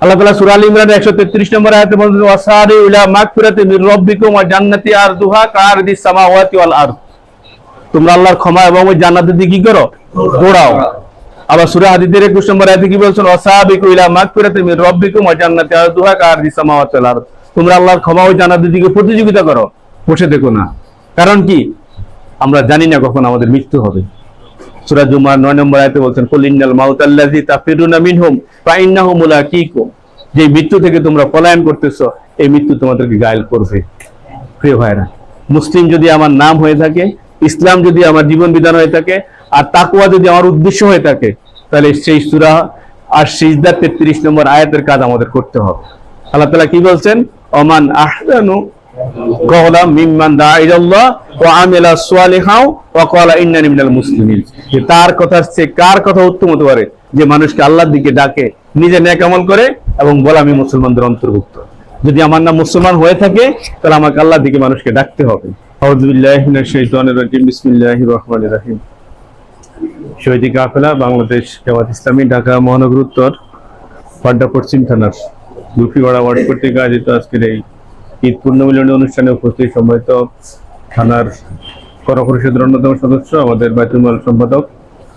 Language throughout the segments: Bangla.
আল্লাহ তাআলা সূরা আল ইমরানের 133 নম্বর আয়াতে বলেন ওয়াসারিউ ইলা মাগফিরাতিন মির রাব্বিকুম ওয়া জান্নাতি আরদুহা কাআরদিস সামাওয়াতি ওয়াল আরদ। তোমরা আল্লাহর ক্ষমা এবং ওই জান্নাতের দিকে কি করো? দৌড়াও। আবার সূরা হাদীদের 21 নম্বর আয়াতে কি বলছেন? ওয়াসাবিকু ইলা মাগফিরাতিন মির রাব্বিকুম ওয়া জান্নাতি আরদুহা কাআরদিস সামাওয়াতি ওয়াল আরদ। তোমরা আল্লাহর ক্ষমা ও জান্নাতের দিকে প্রতিযোগিতা করো, বসে দেখো না। কারণ কি? আমরা জানি না কখন আমাদের মৃত্যু হবে। সূরা জুমার 9 নম্বর আয়াতে বলছেন কুল ইন্নাল মাউতাল্লাযী তাফিরুনা মিনহুম ফাইন্নাহু মুলাকীকুম। যে মৃত্যু থেকে তোমরা পলায়ন করতেছো, এই মৃত্যু তোমাদেরকে গায়েল করবে। প্রিয় ভাইরা, মুসলিম যদি আমার নাম হয়ে থাকে, ইসলাম যদি আমার জীবন বিধান হয়ে থাকে, আর তাকওয়া যদি আমার উদ্দেশ্য হয়ে থাকে, তাহলে সেই সূরা আর সিজদার 33 নম্বর আয়াতের কাজ আমাদের করতে হবে। আল্লাহ তাআলা কি বলছেন? ওমান আহসানু কওলা মিম্মান দা ইলাল্লাহ ওয়া আমিলা সালিহাও ওয়া ক্বালা ইন্নানি মিনাল মুসলিমিন। যে তার কথার চেয়ে কার কথা উত্তম হতে পারে? যে মানুষকে আল্লাহর দিকে ডাকে, নিজে নেক আমল করে এবং বলে আমি মুসলমানদের অন্তর্ভুক্ত। যদি আমার নাম মুসলমান হয়ে থাকে, তাহলে আমাকে আল্লাহর দিকে মানুষকে ডাকতে হবে। আউযু বিল্লাহি মিনাশ শাইতানির রাজিম। বিসমিল্লাহির রহমানির রহিম। শহীদ কাফেলা বাংলাদেশ জামাত ইসলামী ঢাকা মহানগর উত্তর পাড্ডা পশ্চিম থানার গুলফিপাড়া ওয়ার্ড কর্তৃক আয়োজিত আজকের এই ঈদ পুণ্যমিলনী অনুষ্ঠানে উপস্থিত সম্মানিত থানার কর্মপরিষদের অন্যতম সদস্য, আমাদের বাইতুল মাল সম্পাদক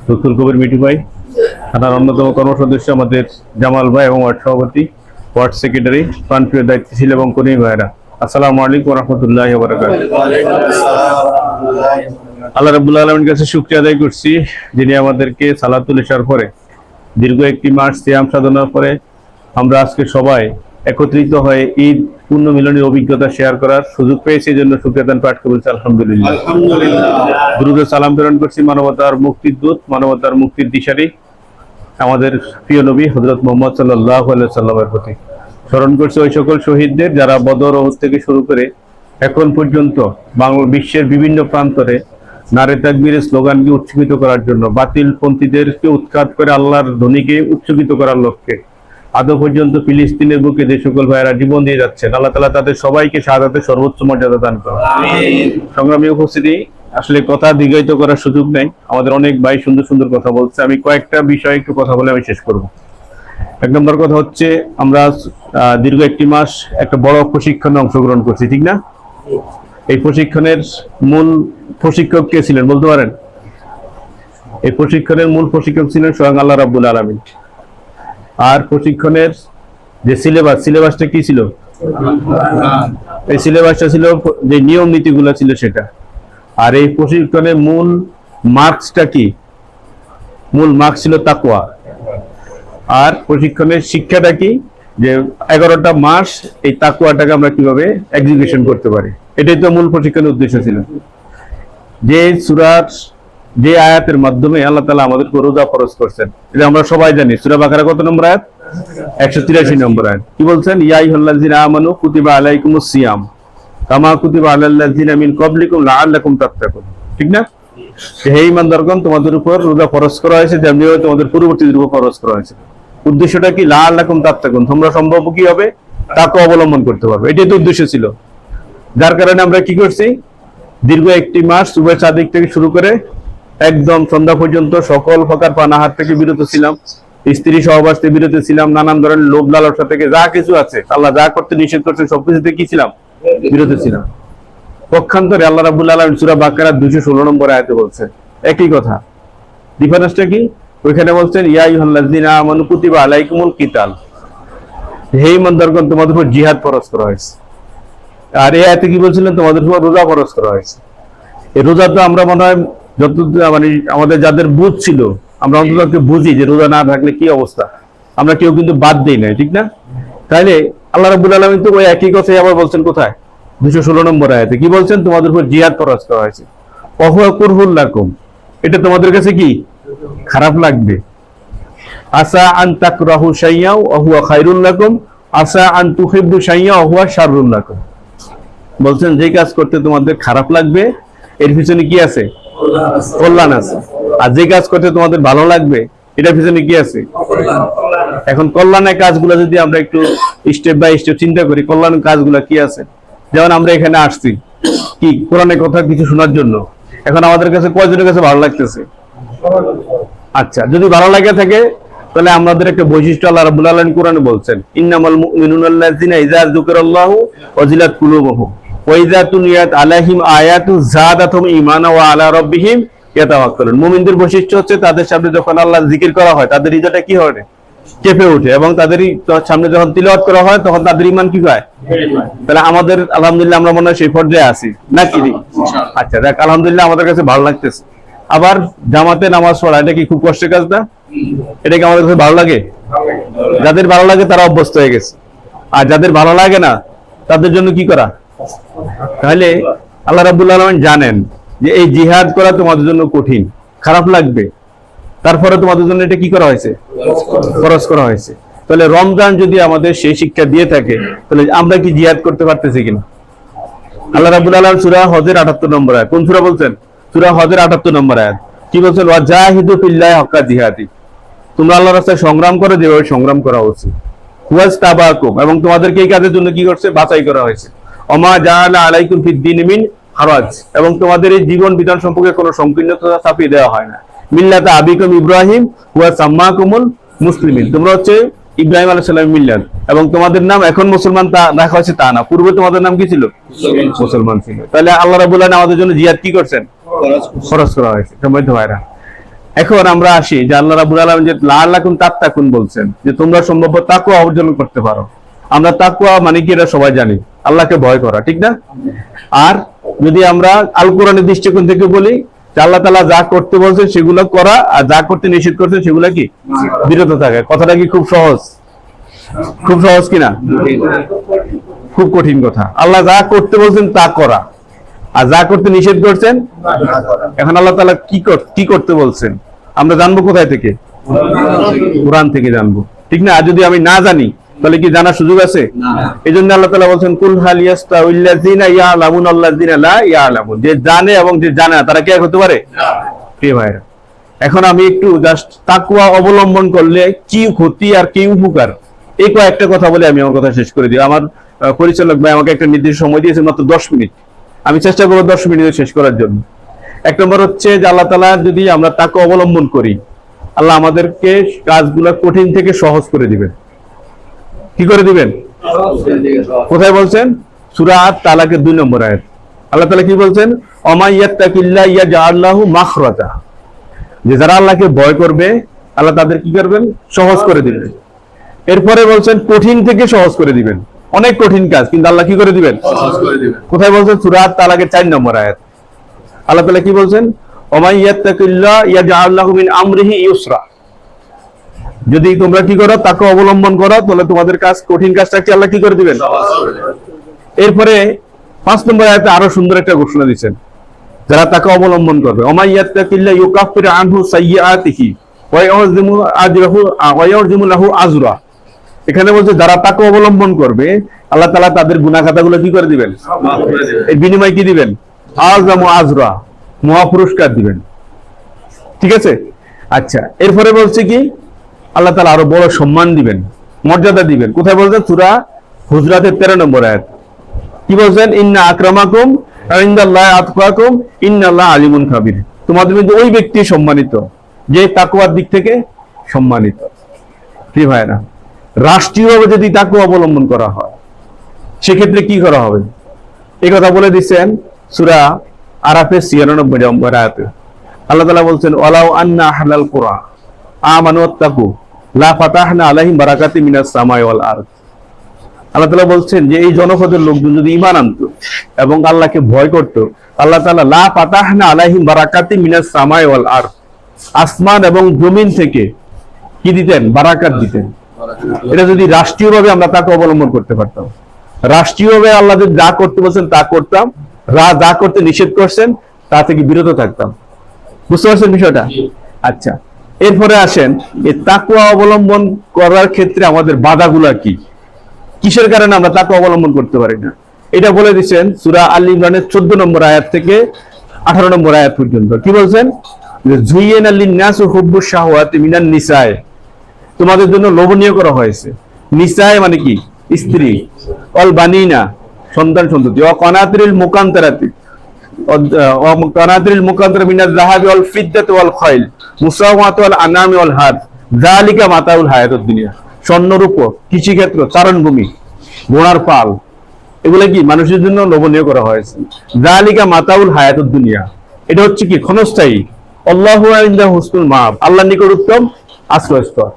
লুৎফুল কবির মিঠু ভাই, থানার অন্যতম কর্মসদস্য আমাদের জামাল ভাই এবং ওয়ার্ড সভাপতি, ওয়ার্ড সেক্রেটারি, প্রাণপ্রিয় দায়িত্বশীল এবং কর্মী ভাইরা, আসসালামু আলাইকুম ওয়া রাহমাতুল্লাহি ওয়া বারাকাতুহু। আল্লাহ রাব্বুল আলামিনের কাছে শুকরিয়া আদায় করছি, যিনি আমাদেরকে সালাতুল ইশার পরে দীর্ঘ একটি মাস সিয়াম সাধনার পরে আমরা আজকে সবাই একত্রিত হয়ে ঈদ পূর্ণ মিলনের অভিজ্ঞতা শেয়ার করার সুযোগ পেয়েছি। এই জন্য শুকরিয়া দান পাঠ করেছি আলহামদুলিল্লাহ। দ্রুত সালাম প্রেরণ করছি মানবতার মুক্তির দূত, মানবতার মুক্তির দিশারি আমাদের প্রিয় নবী হযরত মুহাম্মদ সাল্লাল্লাহু আলাইহি ওয়াসাল্লামের প্রতি। স্মরণ করছি ওই সকল শহীদদের যারা বদর ওহুদ থেকে শুরু করে এখন পর্যন্ত বিশ্বের বিভিন্ন প্রান্তরে নারে তাকবীরের স্লোগানকে উচ্চকিত করার জন্য, বাতিল পন্থীদেরকে উৎখাত করে আল্লাহর ধ্বনিকে উচ্চকিত করার লক্ষ্যে আদৌ পর্যন্ত ফিলিস্তিনের বুকে যে সকল ভাইয়েরা জীবন দিয়ে যাচ্ছেন, আল্লাহ তাআলা তাদের সবাইকে শাহাদাতের সর্বোচ্চ মর্যাদা দান করুন। আমিন। সংগ্রামী উপস্থিতি, আসলে কথা দীর্ঘায়িত করার সুযোগ নেই, আমাদের অনেক ভাই সুন্দর সুন্দর কথা বলছে। আমি কয়েকটা বিষয়ে একটু কথা বলে আমি শেষ করব। এক নম্বর কথা হচ্ছে, আমরা দীর্ঘ একটি মাস একটা বড় প্রশিক্ষণে অংশগ্রহণ করছি, ঠিক না? এই প্রশিক্ষণের মূল প্রশিক্ষক কে ছিলেন বলতে পারেন? এই প্রশিক্ষণের মূল প্রশিক্ষক ছিলেন স্বয়ং আল্লাহ রাব্বুল আলামিন। আর প্রশিক্ষণের যে সিলেবাসটা কি ছিল? এই সিলেবাসটা ছিল যে নিয়ম নীতিগুলো ছিল সেটা। আর এই প্রশিক্ষণের মূল মার্কসটা কি? মূল মার্কস ছিল তাকওয়া। আর প্রশিক্ষণের শিক্ষাটা কি? যে 11টা মাস এই তাকওয়াটাকে আমরা কিভাবে এক্সিকিউশন করতে পারি, এটাই তো মূল প্রশিক্ষণের উদ্দেশ্য ছিল। যে সূরার যে আয়াতের মাধ্যমে আল্লাহ তাআলা আমাদেরকে রোজা ফরজ করছেন, এটা আমরা সবাই জানি। সূরা বাকারা কত নম্বর আয়াত? 183 নম্বর আয়াত। কি বলছেন? ইয়া আইয়ুহাল্লাযিনা আমানু কুতিবা আলাইকুমুস সিয়াম কামা কুতিবা আলাল্লাযিনা মিন ক্বাবলিকুম লাআল্লাকুম তাত্তাকুন। ঠিক না? হে ঈমানদারগণ, তোমাদের উপর রোজা ফরজ করা হয়েছে যেমনি তোমাদের পূর্ববর্তীদের উপর ফরজ করা হয়েছে। উদ্দেশ্যটা কি? লাআল্লাকুম তাত্তাকুন, তোমরা সম্ভব কি হবে? তাকওয়া অবলম্বন করতে পারবে, এটাই তো উদ্দেশ্য ছিল। যার কারণে আমরা কি করছি? দীর্ঘ একটি মাস সুবহ সাদিক থেকে শুরু করে একদম সন্ধ্যা পর্যন্ত সকল প্রকার পানাহার থেকে বিরত ছিলাম, স্ত্রী সহবাস থেকে বিরত ছিলাম, নানান ধরনের লোভ লালসা থেকে যা কিছু আছে আল্লাহ যা করতে নিষেধ করছেন সবকিছু থেকে কি ছিলাম? বিরত ছিলাম। পক্ষান্তরে আল্লাহ রাব্বুল আলামিন সূরা বাকারা 216 নম্বর আয়াতে বলছেন একই কথা। ডিফারেন্সটা কি? ওইখানে বলছেন ইয়া আইয়ুহাল্লাযিনা আমানু কুতিবা আলাইকুমুল কিতাল, হে ঈমানদারগণ, তোমাদের উপর জিহাদ ফরজ করা হয়েছে। আর এই আয়াতে কি বলছিলেন? তোমাদের উপর রোজা ফরজ করা হয়েছে। এই রোজা তো আমরা মনে হয় যত মানে আমাদের যাদের বুঝ ছিল, আমরা অন্তত বুঝি যে রোজা না থাকলে কি অবস্থা, আমরা কেউ কিন্তু বাদ দেই না, ঠিক না? তাইলে আল্লাহ রাব্বুল আলামিন তো ওই একই কথাই আবার বলছেন কোথায়? 216 নম্বর আয়াতে কি বলছেন? তোমাদের উপর জিহাদ ফরজ করা হয়েছে। ওয়াহুয়া কুরহুল লাকুম, এটা তোমাদের কাছে কি খারাপ লাগবে। আসা আন তাকরাহু শাইয়্যাও ওয়া হুয়া খায়রুল লাকুম, আসা আন তুহিব্বু শাইয়্যাও ওয়া হুয়া শাররুল লাকুম। বলছেন যে কাজ করতে তোমাদের খারাপ লাগবে এর পিছনে কি আছে? কল্যাণ আছে। আর যে কাজ করতে তোমাদের ভালো লাগবে এটার পিছনে কি আছে? এখন কল্যাণের কাজগুলো যদি আমরা একটু স্টেপ বাই স্টেপ চিন্তা করি, কল্যাণের কাজগুলো কি আছে? যেমন আমরা এখানে আসছি কি কোরআনের কথা কিছু শোনার জন্য। এখন আমাদের কাছে কয়জনের কাছে ভালো লাগতেছে? আচ্ছা, যদি ভালো লাগে থাকে তাহলে আমাদের একটা বৈশিষ্ট্য আল্লাহ রাব্বুল আলামিন কোরআনে বলছেন, ইন্নামাল মুমিনুনা আল্লাযিনা ইযা যুকিরাল্লাহু ওয়াজিলাত কুলুবুহুম ওয়া ইযা তুলিয়াত আলাইহিম আয়াতু যাদাতুহুম ঈমানা ওয়া আলা রাব্বিহিম ইয়াতাওয়াক্কালুন। মুমিনদের বৈশিষ্ট্য হচ্ছে তাদের সামনে যখন আল্লাহর জিকির করা হয় তাদের হৃদয়টা কি হয়, কেঁপে ওঠে, এবং তাদেরই সামনে যখন তিলাওয়াত করা হয় তখন তাদের ঈমান কি হয়। তাহলে আমাদের আলহামদুলিল্লাহ আমরা মনে হয় সেই পর্যায়ে আছি নাকি? আচ্ছা দেখ, আলহামদুলিল্লাহ আমাদের কাছে ভালো লাগতেছে। আবার জামাতে নামাজ পড়া এটা কি খুব কষ্টের কাজ না? এটা কি আমাদের কাছে ভালো লাগে? যাদের ভালো লাগে তারা অভ্যস্ত হয়ে গেছে, আর যাদের ভালো লাগে না তাদের জন্য কি করা? তাহলে আল্লাহ রাব্বুল আলামিন জানেন যে এই জিহাদ করা তোমাদের জন্য কঠিন, খারাপ লাগবে, তারপরে তোমাদের জন্য এটা কি করা হয়েছে? খরচ করা হয়েছে। তাহলে রমজান যদি আমাদের সেই শিক্ষা দিয়ে থাকে তাহলে আমরা কি জিহাদ করতে পারতেছি কিনা? আল্লাহ রাব্বুল আলামিন সূরা হজের 78 নম্বর আয়াত, কোন সূরা বলছেন? সূরা হজের 78 নম্বর আয়াত কি বলছেন? ওয়াজাহিদু ফিল্লাহি হাক্কা জিহাদি, তোমরা আল্লাহর রাস্তায় সংগ্রাম করো যেভাবে সংগ্রাম করা উচিত। ওয়াজতাবাকুম, এবং তোমাদেরকে এই কাজের জন্য কি করছে? বাছাই করা হয়েছে। ওমা জাআলা আলাইকুম ফিদ-দীন মিন হারাজ, এবং তোমাদের এই জীবন বিধান সম্পর্কে কোনো সংকীর্ণতা চাপিয়ে দেওয়া হয় না। মিল্লাতা আবিকুম ইব্রাহিম ওয়া সাম্মাকুমুল মুসলিমিন, তোমরা হচ্ছে ইব্রাহিম আলাইহিস সালামের মিল্লাত, এবং তোমাদের নাম এখন মুসলমান তা রাখা হয়েছে তা না, পূর্বে তোমাদের নাম কি ছিল? মুসলমান ছিল। তাহলে আল্লাহ রাব্বুল আলামিন আমাদের জন্য জিহাদ কি করছেন? খরচ করা হয়েছে। সম্মানিত ভাইরা, এখন আমরা আসি যে আল্লাহ রাব্বুল আলামিন যে লাআল্লাকুম তাত্তাকুন বলছেন, যে তোমরা সম্ভব তাকওয়া অর্জন করতে পারো। আমরা তাকওয়া মানে কি এটা সবাই জানি, আল্লাহকে ভয় করা, ঠিক না? আর যদি আমরা আল কোরআনের দৃষ্টিকোণ থেকে বলি যে আল্লাহ তাআলা যা করতে বলছেন সেগুলো করা, আর যা করতে নিষেধ করছেন সেগুলো কি বিরত থাকা। কথাটা কি খুব সহজ? খুব সহজ কিনা? খুব কঠিন কথা। আল্লাহ যা করতে বলছেন তা করা, আর যা করতে নিষেধ করছেন। এখন আল্লাহ তাআলা কি করতে বলছেন আমরা জানবো কোথায় থেকে? কোরআন থেকে জানবো, ঠিক না? আর যদি আমি না জানি তাহলে কি জানার সুযোগ আছে? এই জন্য আল্লাহ তাআলা বলছেন, কুল হাল ইয়াস্তাউল্লাযিনা ইয়ালামুন আল্লাযিনা লা ইয়ালামুন, যে জানে এবং যে জানে না তারা কি এক হতে পারে? প্রিয় ভাইরা, এখন আমি একটু জাস্ট তাকওয়া অবলম্বন করলে কি ক্ষতি আর কি উপকার, এই কয়েকটা কথা বলে আমি আমার কথা শেষ করে দিই। আমার পরিচালক ভাই আমাকে একটা নির্দিষ্ট সময় দিয়েছে, মাত্র 10 মিনিট। আমি চেষ্টা করবো 10 মিনিটে শেষ করার জন্য। এক নম্বর হচ্ছে যে আল্লাহ তাআলা যদি আমরা তাকওয়া অবলম্বন করি, আল্লাহ আমাদেরকে কাজগুলো কঠিন থেকে সহজ করে দিবেন। কি করে দিবেন? কোথায় বলছেন? সূরা আত-তালাকের 2 নম্বর আয়াত। আল্লাহ তাআলা কি বলছেন? ওমা ইয়াত্তাকিল্লাহ ইয়াজআল লাহু মাখরাজা, যে যারা আল্লাহকে ভয় করবে আল্লাহ তাদের কি করবেন? সহজ করে দিবেন। এরপরে বলছেন কঠিন থেকে সহজ করে দিবেন। অনেক কঠিন কাজ কিন্তু আল্লাহ কি করে দিবেন? সহজ করে দিবেন। কোথায় বলছেন? সূরা আত-তালাকের 4 নম্বর আয়াত। আল্লাহ তাআলা কি বলছেন? ওমা ইয়াত্তাকিল্লাহ ইয়াজআল লাহু মিন আমরিহি ইউসরা, যদি তোমরা কি করো? তাকে অবলম্বন করো, তাহলে তোমাদের কাজ, কঠিন কাজটাকে আল্লাহ কি করে দিবেন? এরপরে 5 নম্বর আয়াতে আরো সুন্দর একটা ঘোষণা দিচ্ছেন, যারা তাকে অবলম্বন করবে। ওমা ইয়াত্তাকিল্লাহ ইউকাফির আনহু সাইয়্যাতিহি ওয়া ইয়াযিমু আজরাহু ওয়া ইয়াযিমু লাহু আজরা। এখানে বলছে যারা তাকে অবলম্বন করবে আল্লাহ তাআলা তাদের গুনাহ খাতাগুলো কি করে দিবেন? মাফ করে দিবেন। এর বিনিময়ে কি দিবেন? আযমু আজরা, মহা পুরস্কার দিবেন। ঠিক আছে? আচ্ছা, এরপরে বলছে কি? আল্লাহ তাআলা আরো বড় সম্মান দিবেন, মর্যাদা দিবেন। কোথায় বলছেন? সূরা হুজরাতের 13 নম্বর আয়াত। কি বলছেন? ইন্না আকরামাকুম ইনদাল্লাহি আতকাকুম ইন্নাল্লাহা আলিমুন খাবীর, তোমাদের মধ্যে ওই ব্যক্তি সম্মানিত যে তাকওয়ার দিক থেকে সম্মানিত। প্রিয় ভাইরা, রাষ্ট্রীয়ভাবে যদি তাকওয়া অবলম্বন করা হয় সেক্ষেত্রে কি করা হবে? এই কথা বলে দিচ্ছেন সূরা আরাফের 96 নম্বর আয়াতে। আল্লাহ তাআলা বলছেন, ওয়ালাউ আন্না আহলাল কুরা আমানু ওয়াত্তাকু লা ফাতাহনা আলাইহিম বারাকাতিম মিনাস সামাই ওয়াল আরদ। আল্লাহ তাআলা বলছেন যে এই জনপদের লোকজন যদি ঈমান আনতো এবং আল্লাহকে ভয় করত, আল্লাহ তাআলা লা ফাতাহনা আলাইহিম বারাকাতিম মিনাস সামাই ওয়াল আরদ, আসমান এবং জমিন থেকে কি দিতেন? বারাকাত দিতেন। এটা যদি রাষ্ট্রীয়ভাবে আমরা তাকে অবলম্বন করতে পারতাম, রাষ্ট্রীয়ভাবে আল্লাহ যদি যা করতে বলছেন তা করতাম, যা করতে নিষেধ করছেন তা থেকে বিরত থাকতাম। বুঝতে পারছেন বিষয়টা? আচ্ছা, এরপরে আসেন এই তাকওয়া অবলম্বন করার ক্ষেত্রে আমাদের বাধাগুলা কি, কিসের কারণে আমরা তাকওয়া অবলম্বন করতে পারি না? এটা বলে দিচ্ছেন সূরা আল ইমরানের 14 নম্বর আয়াত থেকে 18 নম্বর আয়াত পর্যন্ত। কি বলছেন? যে যুইয়ানা লিন-নাসি হুব্বুশ শাহওয়াতি মিনান নিসাই, তোমাদের জন্য লোভনীয় করা হয়েছে। নিসাই মানে কি? স্ত্রী। অল বানিনা, সন্তান সন্ততি। ওয়া কানাতিরিল মুকান্তারাতি মিনাল যাহাবি ওয়াল ফিদ্দাতি ওয়াল খাইল মুসাওয়ামাতু ওয়াল আনামি ওয়াল হাদ যালিকা মাতাউল হায়াতুদ দুনিয়া, স্বর্ণরূপ, কৃষিক্ষেত্র, চারণভূমি, ঘোড়ার পাল, এগুলো কি মানুষের জন্য লোভনীয় করা হয়েছে। যালিকা মাতাউল হায়াতুদ দুনিয়া, এটা হচ্ছে কি ক্ষণস্থায়ী। আল্লাহু ইনদাহু হুসনুল মাআব, আল্লাহর নিকট উত্তম আশ্রয়স্থল।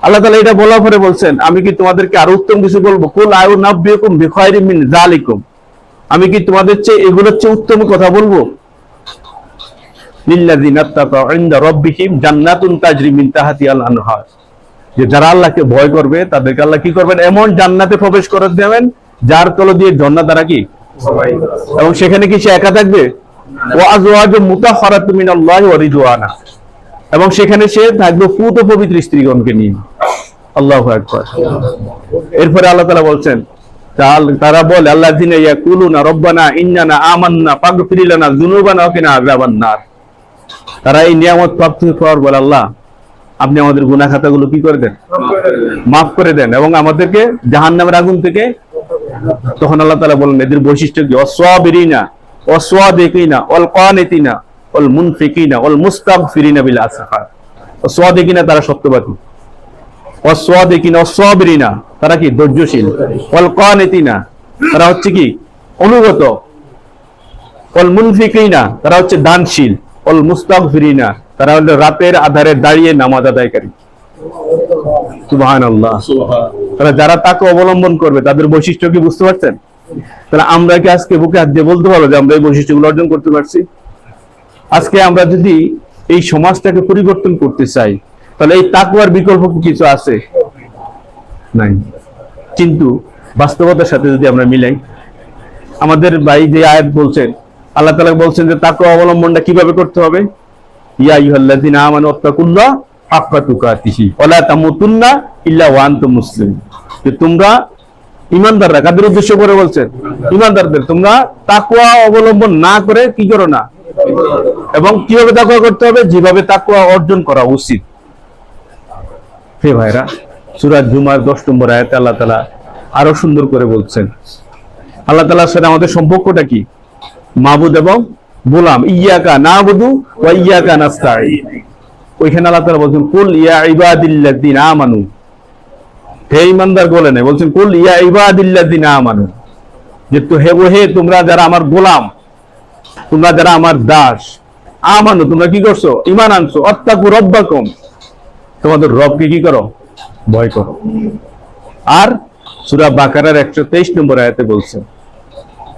আল্লাহ তাআলা এটা বলার পরে বলছেন, আমি কি তোমাদেরকে আরো উত্তম কিছু বলবো? কুল আউনাব্বিউকুম বিখায়রিম মিন যালিকুম, আমি কি তোমাদের চেয়ে এগুলোর চেয়ে উত্তম কথা বলবো? লিল্লাযিনা তাকাউ ইনদা রাব্বিহিম জান্নাতুন তাজরি মিন তাহতিহাল আনহার, যে যারা আল্লাহকে ভয় করবে তাদেরকে আল্লাহ কি করবেন? এমন জান্নাতে প্রবেশ করে দেবেন যার তল দিয়ে ঝর্ণা দ্বারা কি, এবং সেখানে কি সে একা থাকবে? ওয়া আজওয়াজুম মুতাহহারাতুম মিনাল্লাহি ওয়া রিদওয়ানা, এবং সেখানে সে থাকবে পুত পবিত্র স্ত্রীগণকে নিয়ে। আল্লাহু আকবার। এরপরে আল্লাহ তাআলা বলছেন, তারা বলে আল্লাযিনা ইয়াকুলুনা রব্বানা ইন্নানা আমান্না ফাগফির লানা যুনুবানা ওয়া কিনা আযাবান নার, তারা এই নিয়ামত প্রাপ্ত হওয়ার পর আল্লাহ আপনি আমাদের গুনাহ খাতাগুলো কি করে দেন? মাফ করে দেন, এবং আমাদেরকে জাহান্নামের আগুন থেকে। তখন আল্লাহ তাআলা বলেন এদের বৈশিষ্ট্য কি? ওয়াসসাবিরিনা ওয়াসসাদিকিনা ওয়াল কানিতিনা ওয়াল মুনফিকিনা ওয়াল মুস্তাগফিরিনা বিল আসহার। ওয়াসসাদিকিনা তারা সত্যবাদী, ওয়াসসাদিকিনা ওয়াসসাবিরিনা তারা কি ধৈর্যশীল, ওয়াল কানিতিনা তারা হচ্ছে কি অনুগত, ওয়াল মুনফিকিনা তারা হচ্ছে দানশীল, ওয়াল মুস্তাগফিরিনা তারা হলো রাতের আধারে দাঁড়িয়ে নামাজ আদায়কারী। সুবহানাল্লাহ। তারা যারা তাকে অবলম্বন করবে তাদের বৈশিষ্ট্য কি বুঝতে পারছেন? তাহলে আমরা কি আজকে বুকে হাত দিয়ে বলতে পারবো যে আমরা এই বৈশিষ্ট্যগুলো অর্জন করতে পারছি? আজকে আমরা যদি এই সমাজটাকে পরিবর্তন করতে চাই তাহলে এই তাকওয়ার বিকল্প কিছু আছে? নাই। কিন্তু বাস্তবতার সাথে যদি আমরা মিলাই, আমাদের ভাই যে আয়াত বলছেন, আল্লাহ তাআলা বলছেন যে তাকওয়া অবলম্বনটা কিভাবে করতে হবে? ইয়া আইয়ুহাল্লাযিনা আমানু তাকুল্লাহ হাক্কা তুকাতিহি ওয়া লা তামুতুন্না ইল্লা ওয়া আনতুম মুসলিমুন, যে তোমরা ঈমানদাররা, কাদের উদ্দেশ্য করে বলছেন? ঈমানদারদের, তোমরা তাকওয়া অবলম্বন না করে কি করো না, এবং কিভাবে তাকওয়া করতে হবে? যেভাবে তাকওয়া অর্জন করা উচিত। হে ভাইরা, সূরা জুমার 10 নম্বর আয়াতে আল্লাহ তাআলা আরো সুন্দর করে বলছেন, আল্লাহ তাআলার সাথে আমাদের সম্পর্কটা কি? মাবুদ এবং গোলাম। ইয়াকা নাবুদু ওয়া ইয়াকা নাস্তাঈন। ওইখানে আল্লাহ তাআলা বলছেন কুল ইয়া ইবাদিল্লাযিনা আমানু, হে ঈমানদার বলে না, বলছেন কুল ইয়া ইবাদিল্লাযিনা আমানু, যে তো হে তোমরা যারা আমার গোলাম, তোমরা যারা আমার দাস, আমানু তোমরা কি করছো? ঈমান আনছো। আত্তাকু রাব্বাকুম, তোমাদের রবকে কি করো? ভয় করো। আর সূরা বাকারার 123 নম্বর আয়াতে বলছেন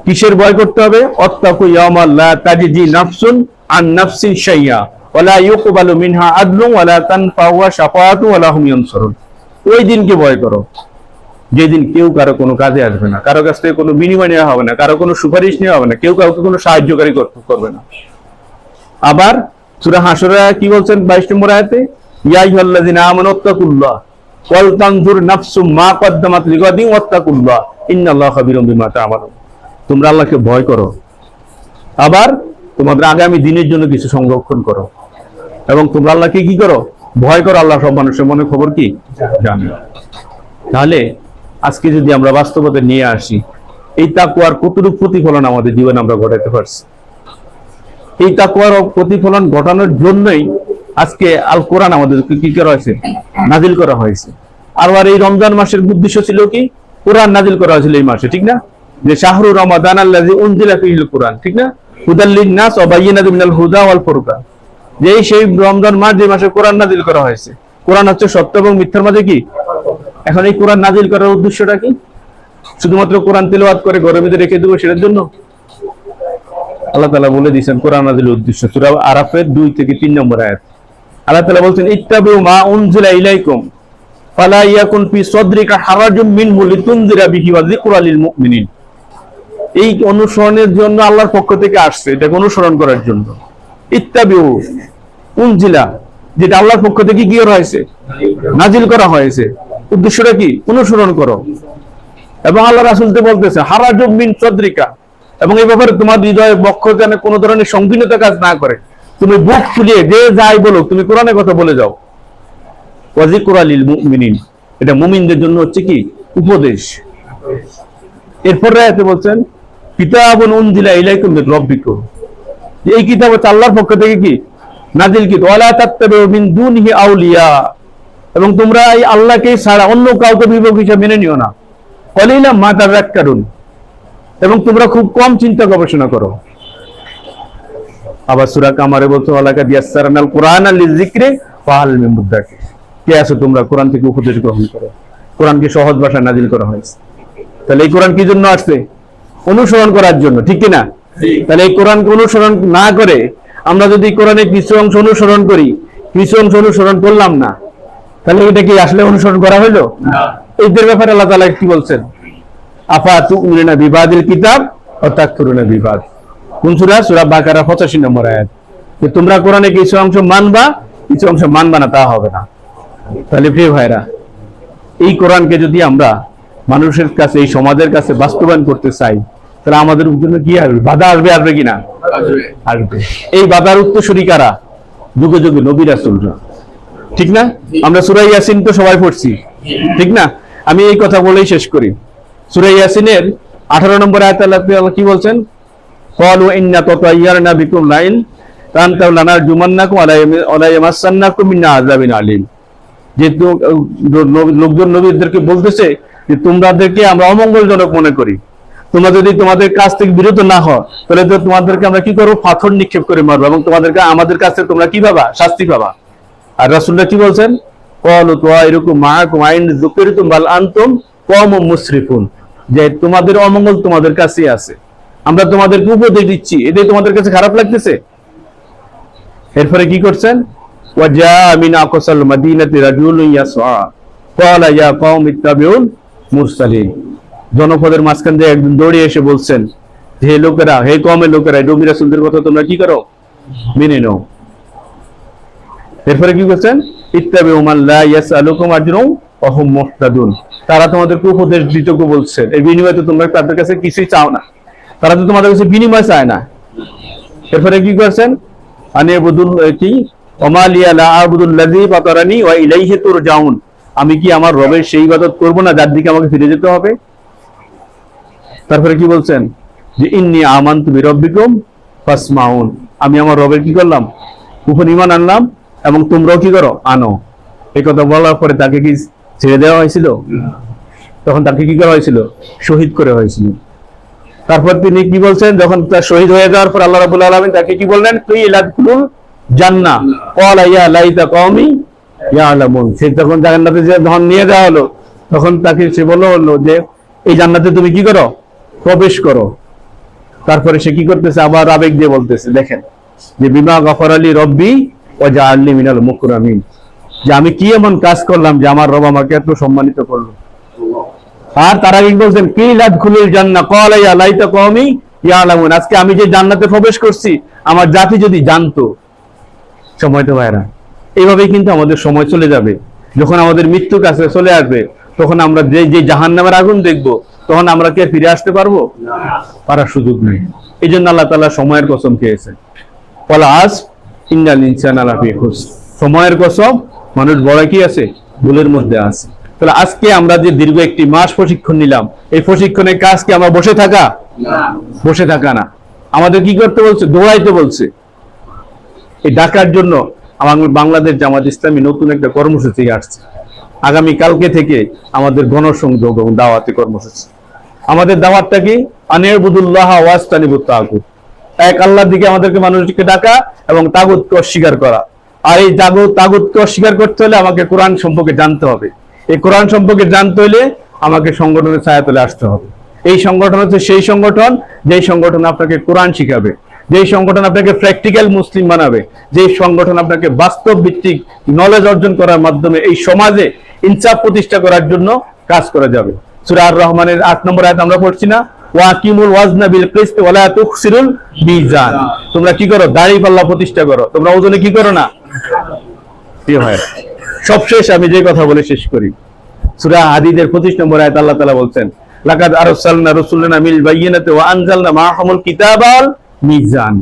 কিসের ভয় করতে হবে? আত্তাকু ইয়াওমাল লা তাজজি নাফসুন আন নাফসিন শাইআ ওয়া লা ইউকবালু মিনহা আদলুন ওয়া লা তানফাউ শাফাআতু ওয়া লা হুম ইয়ানসুরুন। ওই দিনকে ভয় করো যেদিন কেউ কারো কোনো কাজে আসবে না, কারো কাছ থেকে কোনো বিনিময় নেওয়া হবে না, কারো কোনো সুপারিশ নেওয়া হবে না, কেউ কাউকে কোনো সাহায্যকারী করবে না। আবার সূরা হাশরে কি বলছেন 22 নম্বর আয়াতে? ইয়া আইয়ুহাল্লাযিনা আমানু তাকুল্লাহ ওয়াল তানজুর নাফসুম মা কদ্দামাত লিগাদিন ওয়াত্তাকুল্লাহ ইন্নাল্লাহা খাবীরুম বিমা তা'মালুন। তোমরা আল্লাহকে ভয় করো, আবার তোমাদের আগামী দিনের জন্য কিছু সংরক্ষণ করো, এবং তোমরা আল্লাহকে কি করো? ভয় করো। আল্লাহ সব মানুষের মনে খবর কি জানে। তাহলে আজকে যদি আমরা বাস্তবতা নিয়ে আসি, এই তাকওয়ার কতটুকু প্রতিফলন আমাদের জীবনে আমরা ঘটাতে পারছি? এই তাকওয়ার প্রতিফলন ঘটানোর জন্যই আজকে আল কোরআন আমাদেরকে কি করা হয়েছে? নাজিল করা হয়েছে। আর এই রমজান মাসের উদ্দেশ্য ছিল কি? কোরআন নাজিল করা হয়েছিল এই মাসে, ঠিক না? যে শাহরু রমাদান আল্লাযী উনজিলা ফীহিল কোরআন, ঠিক না? হুদাল লিন-নাস ওয়া বায়্যিনাতিন মিনাল হুদা ওয়াল ফুরকান, যে সেই রমজান মাস যে মাসে কোরআন নাজিল করা হয়েছে। কোরআন হচ্ছে সত্য এবং মিথ্যার মাঝে কি? এখন এই কোরআন নাজিল করার উদ্দেশ্যটা কি? শুধুমাত্র কোরআন তেলাওয়াত করে ঘরের মধ্যে রেখে দেবো সেটার জন্য? আল্লাহ তাআলা বলে দিয়েছেন কোরআন নাজিলের উদ্দেশ্য। সূরা আরাফের 2 থেকে 3 নম্বর আয়াত আল্লাহ তাআলা বলছেন ইত্তাবিউ মা উনজিলা ইলাইকুম ফালা ইয়াকুন ফি সাদরিকা হারাজুম মিনহু লিতুনজিরা বিহি ওয়া যিকরা লিল মুমিনিন। এই অনুসরণের জন্য আল্লাহর পক্ষ থেকে আসছে, এটাকে অনুসরণ করার জন্য। ইত্তাবিউ উনজিলা, যেটা আল্লাহর পক্ষ থেকে কি করা হয়েছে? নাজিল করা হয়েছে। উদ্দেশ্যটা কি? অনুসরণ করো। এবং আল্লাহ রাসূলকে বলতেছে হারাজুম মিন সাদরিকা, এবং এই ব্যাপারে তোমার হৃদয়ে বক্ষ যেন কোনো ধরনের সংকীর্ণতা কাজ না করে। তুমি বুক ফুলিয়ে যে যাই বলো তুমি কোরআনের কথা বলে যাও। ওয়া যিকরা লিল মুমিনিন, এটা মুমিনদের জন্য হচ্ছে কি? উপদেশ। এরপর আয়াতে বলছেন কিতাবুন উনজিলা ইলাইকুম মির রাব্বিকুম, এই কিতাব হচ্ছে আল্লাহর পক্ষ থেকে কি নাজিলকৃত। ওয়ালা তাত্তাবিউ মিন দুনিহি আউলিয়া, এবং তোমরা এই আল্লাহকে ছাড়া অন্য কাউকে বিভক্ত হিসাবে মেনে নিও না। কলিলা মা তাযাক্কারুন, এবং তোমরা খুব কম চিন্তা গবেষণা করো। আবার সূরা কামারে বলছো ওয়ালাকাদ ইয়াসসারনাল কুরআনা লিযিকরি ফাহাল মিন মুদ্দাকির, কে আছো তোমরা কোরআন থেকে উপদেশ গ্রহণ করো। কোরআনকে সহজ ভাষায় নাজিল করা হয়েছে। তাহলে এই কোরআন কি জন্য আসছে? অনুসরণ করার জন্য, ঠিক কিনা? তাহলে এই কোরআনকে অনুসরণ না করে আমরা যদি কোরআনের কিছু অংশ অনুসরণ করি, কিছু অংশ অনুসরণ করলাম না, তাহলে এটা কি আসলে অনুসরণ করা হইলো? এদের ব্যাপারে আল্লাহ তাআলা কি বলছেন? আফা তুমিনুনা বিবাদিল কিতাব ওয়া তাকফুরুনা বিবাদ। কোন সূরা? সূরা বাকারা 85 নম্বর আয়াত। যে তোমরা কোরআনে কিছু অংশ মানবা, কিছু অংশ মানবা না, তা হবে না। তাহলে প্রিয় ভাইরা, এই কোরআনকে যদি আমরা মানুষের কাছে, এই সমাজের কাছে বাস্তবায়ন করতে চাই, তাহলে আমাদের জন্য কি আসবে? বাধা আসবে, আসবে কিনা? আসবে। এই বাধার উত্তরসূরি কারা? যুগে যুগে নবী রাসূলরা, ঠিক না? আমরা সূরা ইয়াসিন তো সবাই পড়ছি, ঠিক না? আমি এই কথা বলেই শেষ করি। সূরা ইয়াসিনের 18 নম্বর আয়াতে আল্লাহ কি বলছেন? ক্বালু ইন্না তাতায়্যারনা বিকুম লাইন তানতাউ লানা জুমান্নাকুম আলা ইয়ামাসসান্নাকুম মিন আযাবিন আলীম। যে লোকজন নবীদেরকে বলতেছে যে তোমাদেরকে আমরা অমঙ্গলজনক মনে করি, তোমরা যদি তোমাদের কাছ থেকে বিরত না হও, তাহলে তো তোমাদেরকে আমরা কি করবো? পাথর নিক্ষেপ করে মারবো, এবং তোমাদেরকে আমাদের কাছে তোমরা কি পাবা? শাস্তি পাবা। আর রাসূলুল্লাহ কি বলছেন? ক্বালু তায়রুকুম মাআকুম আইন যুকিরতুম বাল আনতুম কওমুম মুসরিফুন, যে তোমাদের অমঙ্গল তোমাদের কাছেই আছে, আমরা তোমাদেরকে উপদেশ দিচ্ছি, এটাই তোমাদের কাছে খারাপ লাগতেছে। এরপরে কি করছেন? ওয়াজা মিন আকসাল মাদিনাতি রাজুলুন ইয়াসআ ক্বালা ইয়া কওমি ইত্তাবিউন মুরসালিন। জনপদের মাঝখান দিয়ে একজন দৌড়ে এসে বলছেন, হে লোকেরা, হে কওমের লোকেরা, নবী রাসূলদের কথা তোমরা কি করো? মেনে নাও। এরপরে কি করছেন? ইত্তাবিউ মান লা ইয়াসআলুকুম আজরুন ওয়া হুম মুহতাদুন। তারা তোমাদেরকে উপদেশ দিতে বলছে, এই বিনিময়ে তো তোমরা তাদের কাছে কিছুই চাও না, তারা তো তোমাদের কাছে বিনিময় চায় না। এরপরে কি করছেন? আনিবুদুল কি ওমালিয়া লা আবুদুল লাযী ফাতারানি ওয়া ইলাইহি তুরজাউন, আমি কি আমার রবের সেই ইবাদত করব না যার দিকে আমাকে ফিরে যেতে হবে? তারপরে কি বলছেন? যে ইন্নী আমানতু বিরাব্বিকুম ফাসমাউন, আমি আমার রবের কি করলাম? উপর ঈমান আনলাম, এবং তোমরাও কি করো? আনো। এই কথা বলার পরে তাকে কি ছেড়ে দেওয়া হয়েছিল? তখন তাকে কি করা হয়েছিল? শহীদ করে হয়েছিল। তারপর তিনি কি বলছেন? যখন তার শহীদ হয়ে যাওয়ার পর আল্লাহ রাব্বুল আলামিন তাকে কি বললেন? কিলা দুখুলুল জান্নাহ ক্বালা ইয়া লাইতা কওমি ইয়ালামুন। সে তখন জান্নাতে যখন নিয়ে যাওয়া হলো, তখন তাকে সে বলল যে এই জান্নাতে তুমি কি করো? প্রবেশ করো। তারপরে সে কি করতেছে? আবার আবেগ দিয়ে বলতেছে, দেখেন, যে বিমা গফর আলী রব্বি ওয়া জাআলনি মিনাল মুকরামিন, যে আমি কি এমন কাজ করলাম যে আমার রব আমাকে এত সম্মানিত করলো। আর তারা কি বলছেন? কিলা দুখুলুল জান্নাহ ক্বালা ইয়া লাইতা কওমি ইয়ালামুন, আজকে আমি যে জান্নাতে প্রবেশ করছি, আমার জাতি যদি জানতো। সময় তো ভাইরা, এইভাবেই কিন্তু আমাদের সময় চলে যাবে। যখন আমাদের মৃত্যু কাছে চলে আসবে, তখন আমরা যে জাহান্নামের আগুন দেখবো, তখন আমরা কি ফিরে আসতে পারবো? পারার সুযোগ নেই। এই জন্য আল্লাহ তাআলা সময়ের কসম খেয়েছেন, ওয়াল আসর ইন্নাল ইনসানা লাফি খুসর, সময়ের কসম, মানুষ বড় কি আছে? ভুলের মধ্যে আছে। তাহলে আজকে আমরা যে দীর্ঘ একটি মাস প্রশিক্ষণ নিলাম, এই প্রশিক্ষণের কাজ কি আমরা বসে থাকা? বসে থাকা না, আমাদের কি করতে বলছে? দৌড়াইতে বলছে। এই ডাকার জন্য আমাদের বাংলাদেশ জামাত ইসলামী নতুন একটা কর্মসূচি আসছে। আগামী কালকে থেকে আমাদের গণসংযোগ এবং দাওয়াতি কর্মসূচি। আমাদের দাওয়াতটা কি? আনিবুদুল্লাহ ওয়াস্তানিবুত তাগুত, এক আল্লাহর দিকে আমাদেরকে মানুষকে ডাকা এবং তাগুতকে অস্বীকার করা। আর এই তাগুতকে অস্বীকার করতে হলে আমাকে কোরআন সম্পর্কে জানতে হবে। এই কোরআন সম্পর্কে জানতে হলে আমাকে সংগঠনের ছায়াতলে আসতে হবে। এই সংগঠন হচ্ছে সেই সংগঠন, যেই সংগঠন আপনাকে কোরআন শিখাবে, যেই সংগঠন আপনাকে প্র্যাকটিক্যাল মুসলিম বানাবে, যেই সংগঠন আপনাকে বাস্তব ভিত্তিক নলেজ অর্জন করার মাধ্যমে এই সমাজে ইনসাফ প্রতিষ্ঠা করার জন্য কাজ করা যাবে। সূরা আর রহমানের 8 নম্বর আয়াত আমরা পড়ছি না? ওয়াকিমুল ওয়াজনা বিল কিসত ওয়ালা তুখসিরুল মিজান, তোমরা কি করো? দাড়ি পাল্লা প্রতিষ্ঠা করো, তোমরা ওজনে কি করো না। প্রিয় ভাই, সবশেষ আমি যে কথা বলে শেষ করি, সূরা হাদীদের 25 নম্বর আয়াত আল্লাহ তাআলা বলছেন, লাকাদ আরসালনা রাসূলানা মিল বাইয়িনাতি ওয়া আনজালনা মাআহুমুল কিতাবাল মিজান।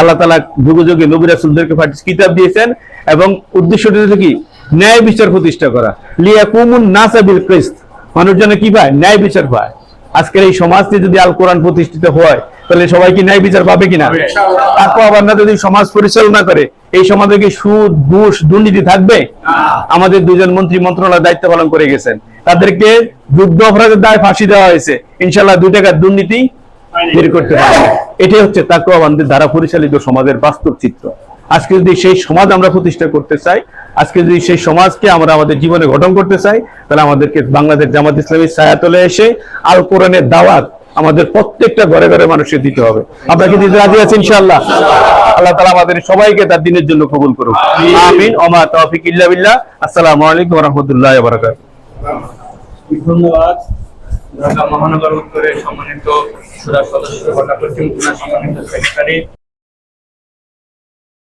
আল্লাহ তাআলা যুগে যুগে নবী রাসূলদেরকে কিতাব দিয়েছেন, এবং উদ্দেশ্যটা হলো কি? ন্যায় বিচার প্রতিষ্ঠা করা। লিয়াকুমুন নাসা বিল কিসত, মানুষ যেন কি পায়? ন্যায় বিচার পায়। আজকের এই সমাজে যদি আল কোরআন প্রতিষ্ঠিত হয়, তাহলে সবাই কি ন্যায় বিচার পাবে কিনা? তাকওয়াবানরা যদি সমাজ পরিচালনা করে এই সমাজে কি সুদ ঘুষ দুর্নীতি থাকবে? আমাদের দুজন মন্ত্রী মন্ত্রণালয়ের দায়িত্ব পালন করে গেছেন, তাদেরকে যুদ্ধ অপরাধের দায় ফাঁসি দেওয়া হয়েছে, ইনশাল্লাহ 2 টাকার দুর্নীতি বের করতে পারবে। এটাই হচ্ছে তাকওয়াবানদের দ্বারা পরিচালিত সমাজের বাস্তব চিত্র। আজকে যদি সেই সমাজ আমরা প্রতিষ্ঠা করতে চাই, আজকে যদি সেই সমাজকে আমরা আমাদের জীবনে গঠন করতে চাই, তাহলে আমাদেরকে বাংলাদেশ জামাত ইসলামীর ছায়াতলে এসে আল কোরআনের দাওয়াত আমাদের প্রত্যেকটা ঘরে ঘরে মানুষকে দিতে হবে। আমরা কি দিতে রাজি আছি ইনশাআল্লাহ? আল্লাহ তাআলা আমাদের সবাইকে তার দিনের জন্য কবুল করুন, আমিন। ওমা তাওফিক ইল্লা বিল্লাহ। আসসালামু আলাইকুম ওয়া রাহমাতুল্লাহি ওয়া বারাকাতুহু। ধন্যবাদ। ঢাকা মহানগর উত্তরের সম্মানিত সুরা সদস্য, ঢাকা পশ্চিম খুলনা সম্মানিত সেক্রেটারি